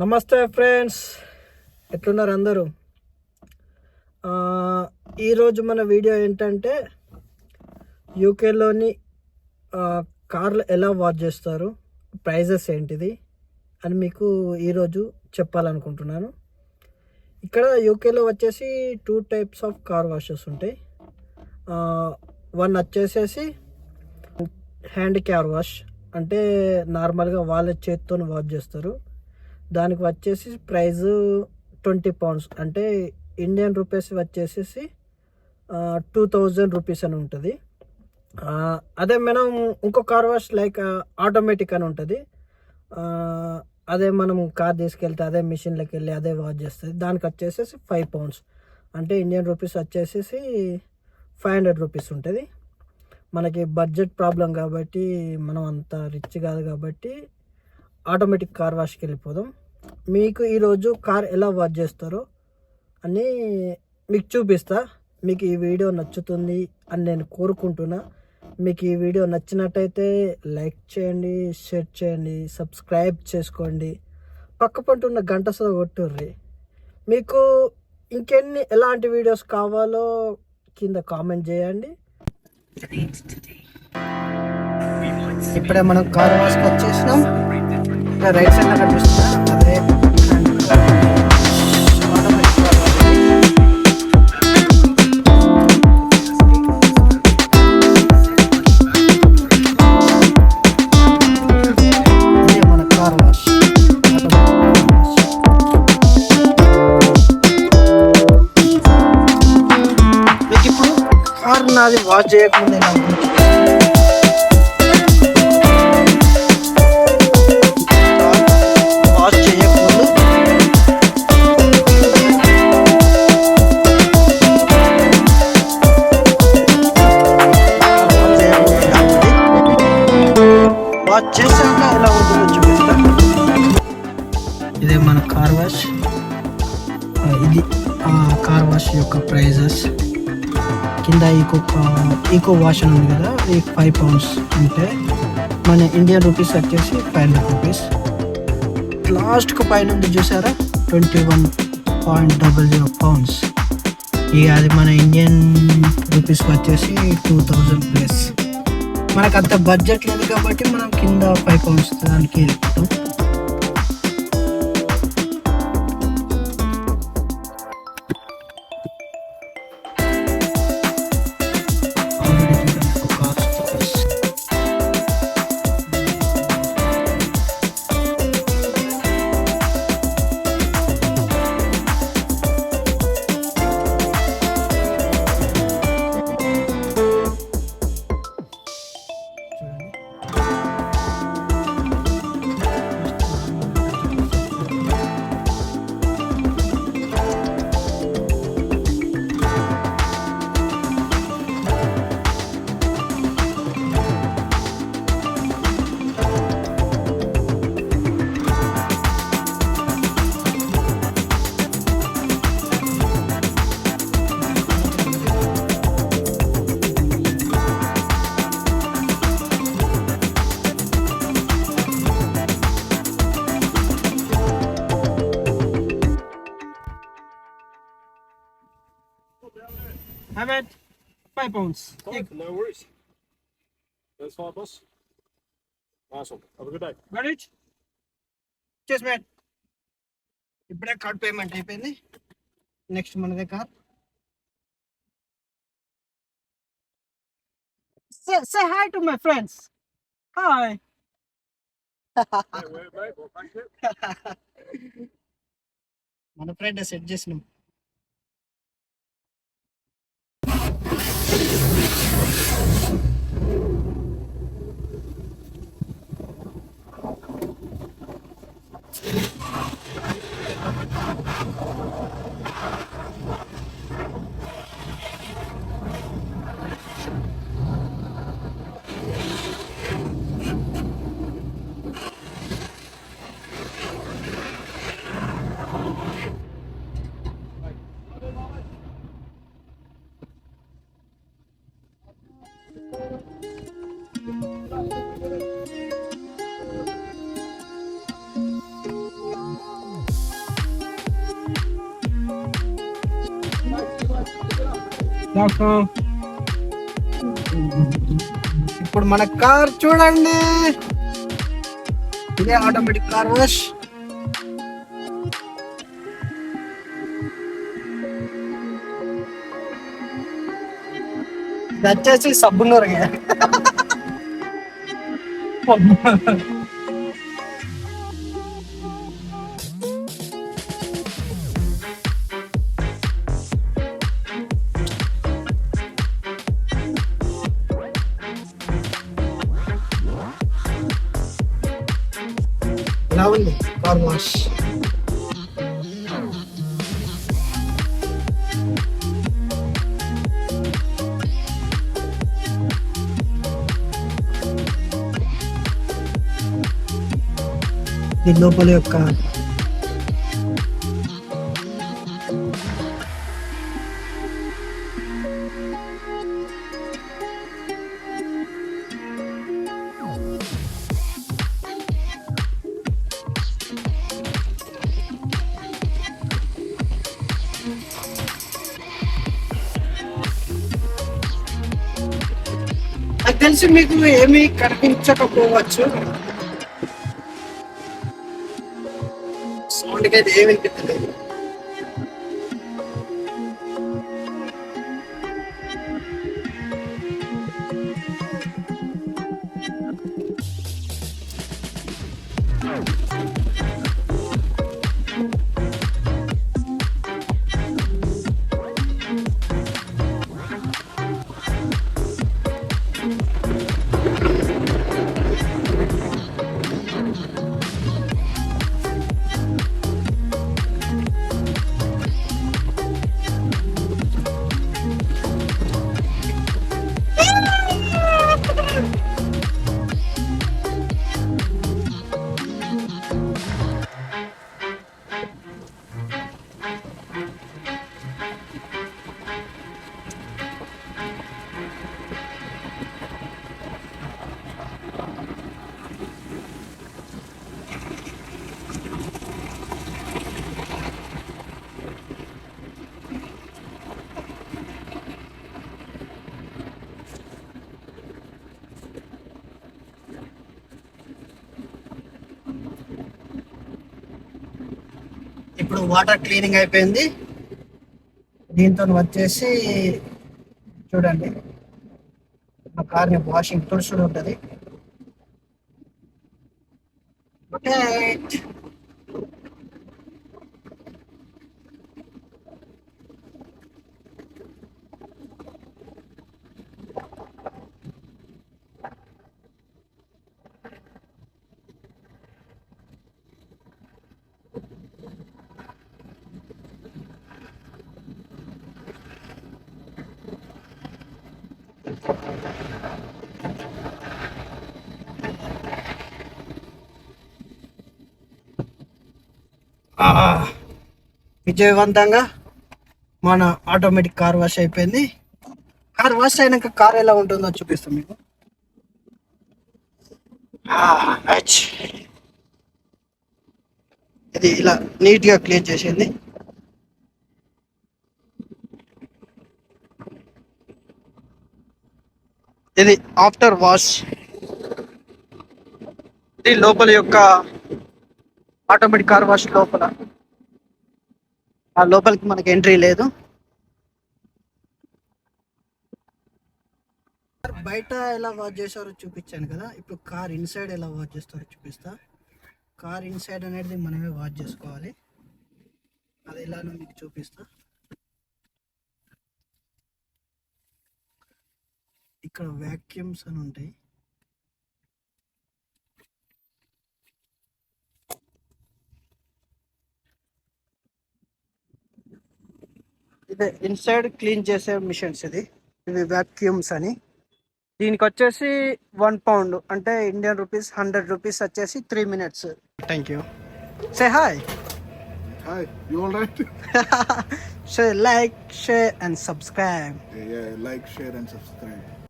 నమస్తే ఫ్రెండ్స్, ఎట్లున్నారు అందరూ? ఈరోజు మన వీడియో ఏంటంటే యూకేలోని కార్లు ఎలా వాచ్ చేస్తారు, ప్రైజెస్ ఏంటిది అని మీకు ఈరోజు చెప్పాలనుకుంటున్నాను. ఇక్కడ యూకేలో వచ్చేసి 2 టైప్స్ ఆఫ్ కార్ వాషెస్ ఉంటాయి. వన్ వచ్చేసేసి హ్యాండ్ కార్ వాష్, అంటే నార్మల్గా వాళ్ళ చేతితో వాష్ చేస్తారు. దానికి వచ్చేసి ప్రైస్ £20, అంటే ఇండియన్ రూపీస్ వచ్చేసేసి 2000 రూపీస్ అని ఉంటుంది. అదే మనం ఇంకో కార్ వాష్ లైక్ ఆటోమేటిక్ అని ఉంటుంది. అదే మనం కార్ తీసుకెళ్తే అదే మిషన్లోకి వెళ్ళి అదే వాష్ చేస్తుంది. దానికి వచ్చేసేసి £5, అంటే ఇండియన్ రూపీస్ వచ్చేసేసి 500 రూపీస్ ఉంటుంది. మనకి బడ్జెట్ ప్రాబ్లం కాబట్టి, మనం అంత రిచ్ కాదు కాబట్టి ఆటోమేటిక్ కార్ వాష్కి వెళ్ళిపోదాం. మీకు ఈరోజు కార్ ఎలా వాష్ చేస్తారో అని మీకు చూపిస్తా. మీకు ఈ వీడియో నచ్చుతుంది అని నేను కోరుకుంటున్నా. మీకు ఈ వీడియో నచ్చినట్టయితే లైక్ చేయండి, షేర్ చేయండి, సబ్స్క్రైబ్ చేసుకోండి, పక్కపంటున్న గంట సద కొట్టుర్రి. మీకు ఎలాంటి వీడియోస్ కావాలో కింద కామెంట్ చేయండి. ఇప్పుడే మనం కార్ వాష్కి వచ్చేసినాం. రైట్ సైడ్లో కనిపిస్తున్నా అదే మన కార్ వాష్. మీకు ఇప్పుడు కార్ నాది వాష్ చేయకముందే వాష్ చేశాక ఎలా ఉంటుందో చూపిస్తాను. ఇదే మన కార్ వాష్. ఇది కార్ వాష్ యొక్క ప్రైజెస్. కింద ఈకో వాష్ అని ఉంది కదా, అది £5 ఉంటే మన ఇండియన్ రూపీస్ వచ్చేసి 500 రూపీస్. లాస్ట్కు పైన ఉంది చూసారా, 21.00 పౌండ్స్. ఇక అది మన ఇండియన్ రూపీస్కి వచ్చేసి 2000+. మనకు అంత బడ్జెట్ లేదు కాబట్టి మనం కింద £5 దానికి వెళ్ళిపోతాం. Have it. £5. No worries. That's fine, boss. Nice one. Have a good day. Got it? Cheers, man. ఇప్పుడే కార్డ్ పేమెంట్ అయిపోయింది. నెక్స్ట్ మనదే car. Say hi to my friends. Hi. మన ఫ్రెండ్ సెట్ చేసినాం. Doctor. ఇప్పుడు మన కార్ చూడండి, ఇదే automatic car wash. ఇది వచ్చేసి సబ్బునూరు. ఎలా ఉంది కార్ వాష్? దీని లోపల యొక్క నాకు తెలిసి మీకు ఏమీ కనిపించకపోవచ్చు, సౌండ్కి అయితే ఏమి వినిపించలేదు. ఇప్పుడు వాటర్ క్లీనింగ్ అయిపోయింది. దీంతో వచ్చేసి చూడండి, మా కార్ని వాషింగ్ తుడుచుడు ఉంటుంది. విజయవంతంగా మన ఆటోమేటిక్ కార్ వాష్ అయిపోయింది. కార్ వాష్ అయినాక కార్ ఎలా ఉంటుందో చూపిస్తాం మీకు. ఇది ఇలా నీట్గా క్లీన్ చేసింది. ఇది ఆఫ్టర్ వాష్. ఇది లోపల యొక్క ఆటోమేటిక్ కార్ వాష్ లోపల. ఆ లోపలికి మనకి ఎంట్రీ లేదు. బయట ఎలా వాష్ చేస్తారో చూపించాను కదా, ఇప్పుడు కార్ ఇన్సైడ్ ఎలా వాష్ చేస్తారో చూపిస్తా. కార్ ఇన్సైడ్ అనేది మనమే వాష్ చేసుకోవాలి. అది ఎలానో మీకు చూపిస్తా. ఇక్కడ వ్యాక్యూమ్స్ అని ఉంటాయి. ఇదే ఇన్సైడ్ క్లీన్ చేసే మిషన్స్. ఇవి వ్యాక్యూమ్స్ అని. దీనికి వచ్చేసి 1 pound అంటే ఇండియన్ రూపీస్ 100 రూపీస్ వచ్చేసి 3 minutes. Thank you. Say hi. Hi, you all right? Say like, share and subscribe. Yeah, like, share and subscribe.